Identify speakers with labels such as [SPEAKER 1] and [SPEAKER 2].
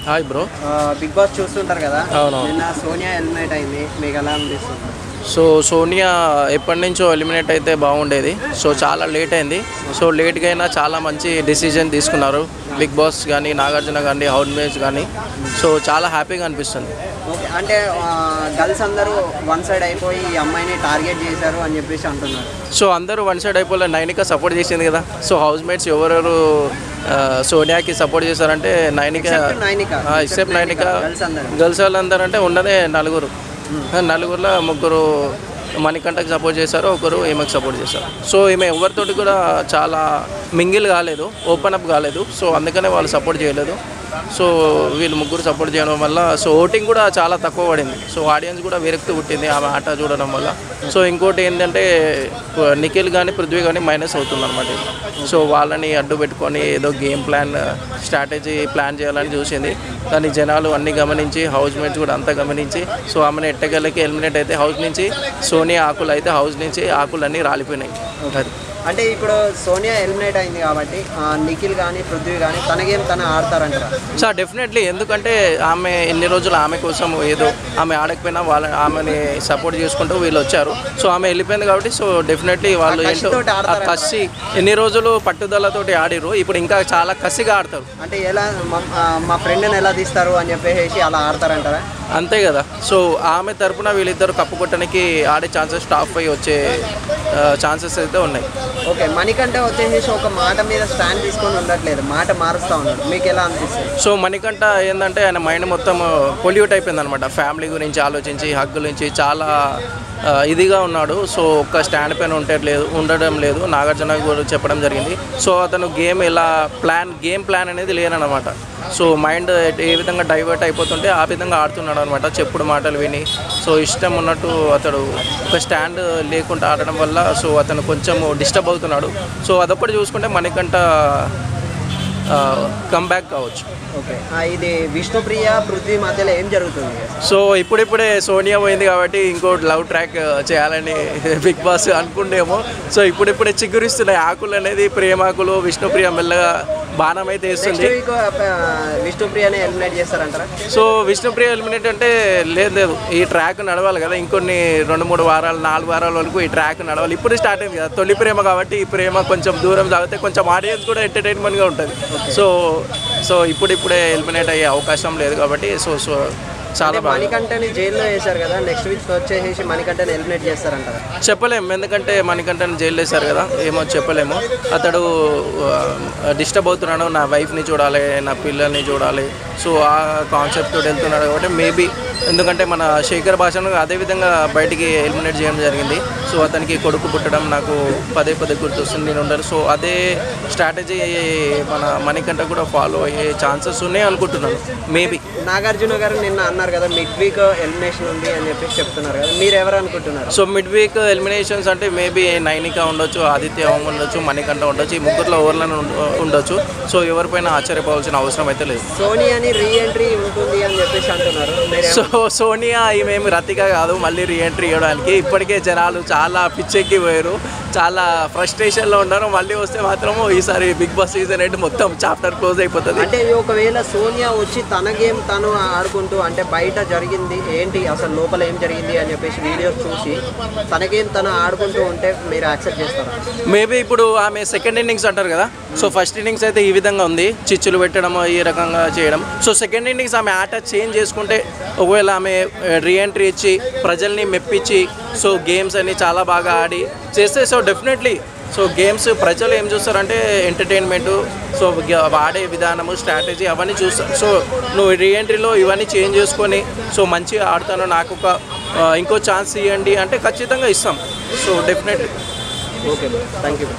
[SPEAKER 1] Hi bro.
[SPEAKER 2] Big boss చూస్తుంటారు కదా.
[SPEAKER 1] అవును.
[SPEAKER 2] నిన్న సోనియా ఎలిమినేట్ అయింది, మీకు ఎలా అనిపిస్తుంది?
[SPEAKER 1] సో సోనియా ఎప్పటి నుంచో ఎలిమినేట్ అయితే బాగుండేది. సో చాలా లేట్ అయింది. సో లేట్గా అయినా చాలా మంచి డెసిజన్ తీసుకున్నారు బిగ్ బాస్ కానీ, నాగార్జున కానీ, హౌస్ మేట్స్ కానీ. సో చాలా హ్యాపీగా అనిపిస్తుంది.
[SPEAKER 2] ఓకే, అంటే గర్ల్స్ అందరూ వన్ సైడ్ అయిపోయి ఈ అమ్మాయిని టార్గెట్ చేశారు అని చెప్పేసి అంటున్నారు.
[SPEAKER 1] సో అందరూ వన్ సైడ్ అయిపోలే, నైనిక సపోర్ట్ చేసింది కదా. సో హౌస్ మేట్స్ ఎవరెవరు సోనియాకి సపోర్ట్ చేశారంటే నైనిక, ఎక్సెప్ట్ నైనిక. గర్ల్స్ వాళ్ళందరూ అంటే ఉన్నదే నలుగురులో ముగ్గురు మణికంఠకి సపోర్ట్ చేశారు, ఒకరు ఈమెకి సపోర్ట్ చేశారు. సో ఈమె ఎవరితోటి కూడా చాలా మింగిల్ కాలేదు, ఓపెన్ అప్ కాలేదు. సో అందుకనే వాళ్ళు సపోర్ట్ చేయలేదు. సో వీళ్ళు ముగ్గురు సపోర్ట్ చేయడం వల్ల సో ఓటింగ్ కూడా చాలా తక్కువ పడింది. సో ఆడియన్స్ కూడా విరక్తి పుట్టింది ఆమె ఆట చూడడం వల్ల. సో ఇంకోటి ఏంటంటే నిఖిల్ కానీ పృథ్వీ కానీ మైనస్ అవుతుంది అనమాట. సో వాళ్ళని అడ్డు పెట్టుకొని ఏదో గేమ్ ప్లాన్, స్ట్రాటజీ ప్లాన్ చేయాలని చూసింది. కానీ జనాలు అన్నీ గమనించి, హౌస్ మేట్స్ కూడా అంతా గమనించి, సో ఆమెను ఎట్టగలకి ఎలిమినేట్ అయితే హౌస్ నుంచి, సోనియా ఆకులు అయితే హౌస్ నుంచి ఆకులన్నీ రాలిపోయినాయి. అది
[SPEAKER 2] అంటే ఇప్పుడు సోనియా ఎలిమినేట్ అయింది కాబట్టి నిఖిల్ కానీ పృథ్వీ కానీ తన గేమ్ తను ఆడతారంటారా?
[SPEAKER 1] సో డెఫినెట్లీ, ఎందుకంటే ఆమె ఎన్ని రోజులు ఆమె కోసం ఏదో ఆమె ఆడకపోయినా ఆమెని సపోర్ట్ చేసుకుంటూ వీళ్ళు వచ్చారు. సో ఆమె వెళ్ళిపోయింది కాబట్టి సో డెఫినెట్లీ వాళ్ళు ఏంటో కసి ఎన్ని రోజులు పట్టుదలతోటి ఆడిరు, ఇప్పుడు ఇంకా చాలా కసిగా ఆడతారు.
[SPEAKER 2] అంటే ఎలా మా ఫ్రెండ్ని ఎలా తీస్తారు అని చెప్పేసి అలా ఆడతారంటారా?
[SPEAKER 1] అంతే కదా. సో ఆమె తరపున వీళ్ళిద్దరు కప్పు కొట్టడానికి ఆడే ఛాన్సెస్, టాప్ అయ్యి వచ్చే ఛాన్సెస్ అయితే ఉన్నాయి.
[SPEAKER 2] ఓకే, మణికంఠ వచ్చేసి ఒక మాట మీద స్టాండ్ తీసుకొని ఉండట్లేదు, మాట మారుస్తూ ఉన్నాడు, మీకు ఎలా అనిపిస్తుంది?
[SPEAKER 1] సో మణికంఠ ఏంటంటే ఆయన మైండ్ మొత్తం పొల్యూట్ అయిపోయింది అనమాట. ఫ్యామిలీ గురించి ఆలోచించి, హక్కు గురించి చాలా ఇదిగా ఉన్నాడు. సో ఒక్క స్టాండ్ పైన ఉండడం లేదు. నాగార్జున కూడా చెప్పడం జరిగింది. సో అతను గేమ్ ప్లాన్ అనేది లేనమాట. సో మైండ్ ఏ విధంగా డైవర్ట్ అయిపోతుంటే ఆ విధంగా ఆడుతున్నాడు అనమాట, చెప్పుడు మాటలు విని. సో ఇష్టం ఉన్నట్టు అతడు ఒక స్టాండ్ లేకుండా ఆడడం వల్ల సో అతను కొంచెం డిస్టర్బ్ అవుతున్నాడు. సో అదొక్కటి చూసుకుంటే మణికంఠ కమ్బ్యాక్ కావచ్చు.
[SPEAKER 2] ఓకే, ఇది విష్ణుప్రియ పృథ్వీ మధ్యలో ఏం జరుగుతుంది?
[SPEAKER 1] సో ఇప్పుడిప్పుడే సోనియా పోయింది కాబట్టి ఇంకోటి లవ్ ట్రాక్ చేయాలని బిగ్ బాస్ అనుకుంటేమో. సో ఇప్పుడిప్పుడే చిగురిస్తున్నాయి ఆకులు అనేది, ప్రేమాకులు. విష్ణుప్రియ మెల్లగా బాణం అయితే వేస్తుంది.
[SPEAKER 2] విష్ణుప్రియని ఎలిమినేట్ చేస్తారంటారా?
[SPEAKER 1] సో విష్ణుప్రియ ఎలిమినేట్ అంటే లేదు, ఈ ట్రాక్ నడవాలి కదా. ఇంకొన్ని 2-3 వారాలు, 4 వారాల వరకు ఈ ట్రాక్ నడవాలి. ఇప్పుడు స్టార్ట్ అయింది కదా తొలి ప్రేమ కాబట్టి, ఈ ప్రేమ కొంచెం దూరం సాగితే కొంచెం ఆడియన్స్ కూడా ఎంటర్టైన్మెంట్గా ఉంటుంది. సో ఇప్పుడిప్పుడే ఎలిమినేట్ అయ్యే అవకాశం లేదు కాబట్టి సో చాలా
[SPEAKER 2] మణికంఠని జైల్లో వేశారు కదా, నెక్స్ట్ వీక్ వచ్చేసి మణికంఠని ఎలిమినేట్ చేస్తారంటారా?
[SPEAKER 1] చెప్పలేము, ఎందుకంటే మణికంఠని జైలు వేశారు కదా, ఏమో చెప్పలేము. అతడు డిస్టర్బ్ అవుతున్నాడు, నా వైఫ్ని చూడాలి, నా పిల్లల్ని చూడాలి. సో ఆ కాన్సెప్ట్ వెళ్తున్నాడు కాబట్టి మేబీ, ఎందుకంటే మన శేఖర్ భాషను అదేవిధంగా బయటికి ఎలిమినేట్ చేయడం జరిగింది. సో అతనికి కొడుకు పుట్టడం నాకు పదే గుర్తొస్తుంది, నేను ఉండరు. సో అదే స్ట్రాటజీ మన మణికంఠ కూడా ఫాలో అయ్యే ఛాన్సెస్ ఉన్నాయి అనుకుంటున్నాను మేబీ.
[SPEAKER 2] నాగార్జున గారు నిన్న అన్నారు కదా మిడ్ వీక్ ఎలిమినేషన్ ఉంది అని చెప్పేసి చెప్తున్నారు కదా, మీరు ఎవరు అనుకుంటున్నారు?
[SPEAKER 1] సో మిడ్ వీక్ ఎలిమినేషన్స్ అంటే మేబీ నైనిక ఉండొచ్చు, ఆదిత్య ఓం ఉండొచ్చు, మణికంఠ ఉండొచ్చు, ఈ ముగ్గురులో ఓవర్లను ఉండొచ్చు. సో ఎవరిపైన ఆశ్చర్యపోవాల్సిన అవసరం అయితే లేదు.
[SPEAKER 2] సోనియాని రీఎంట్రీ ఉంటుంది అని చెప్పేసి అంటున్నారు.
[SPEAKER 1] సో సోనియా ఈమెమి రతిగా కాదు మళ్ళీ రీఎంట్రీ ఇవ్వడానికి. ఇప్పటికే జనాలు చాలా పిచ్చెక్కిపోయారు, చాలా ఫ్రస్ట్రేషన్లో ఉన్నారు. మళ్ళీ వస్తే మాత్రము ఈసారి బిగ్ బాస్ సీజన్ 8 మొత్తం చాప్టర్ క్లోజ్ అయిపోతుంది.
[SPEAKER 2] అంటే ఒకవేళ సోనియా వచ్చి తన గేమ్ తను ఆడుకుంటూ, అంటే బయట జరిగింది ఏంటి, అసలు లోపల ఏం జరిగింది అని చెప్పేసి వీడియోస్ చూసి తన గేమ్ తను ఆడుకుంటూ ఉంటే మీరు యాక్సెప్ట్ చేస్తారా?
[SPEAKER 1] మేబీ ఇప్పుడు ఆమె సెకండ్ ఇన్నింగ్స్ అంటారు కదా. సో ఫస్ట్ ఇన్నింగ్స్ అయితే ఈ విధంగా ఉంది, చిచ్చులు పెట్టడం, ఈ రకంగా చేయడం. సో సెకండ్ ఇన్నింగ్స్ ఆమె ఆట చేంజ్ చేసుకుంటే, ఒకవేళ ఆమె రీఎంట్రీ ఇచ్చి ప్రజల్ని మెప్పించి సో గేమ్స్ అన్ని చాలా బాగా ఆడి చేస్తే సో డెఫినెట్లీ సో గేమ్స్ ప్రజలు ఏం చూస్తారంటే ఎంటర్టైన్మెంటు, సో వాడే విధానము, స్ట్రాటజీ అవన్నీ చూస్తారు. సో నువ్వు రీఎంట్రీలో ఇవన్నీ చేంజ్ చేసుకొని సో మంచిగా ఆడుతాను, నాకు ఒక ఇంకో ఛాన్స్ ఇవ్వండి అంటే ఖచ్చితంగా ఇస్తాం. So definitely.
[SPEAKER 2] Okay, thank you.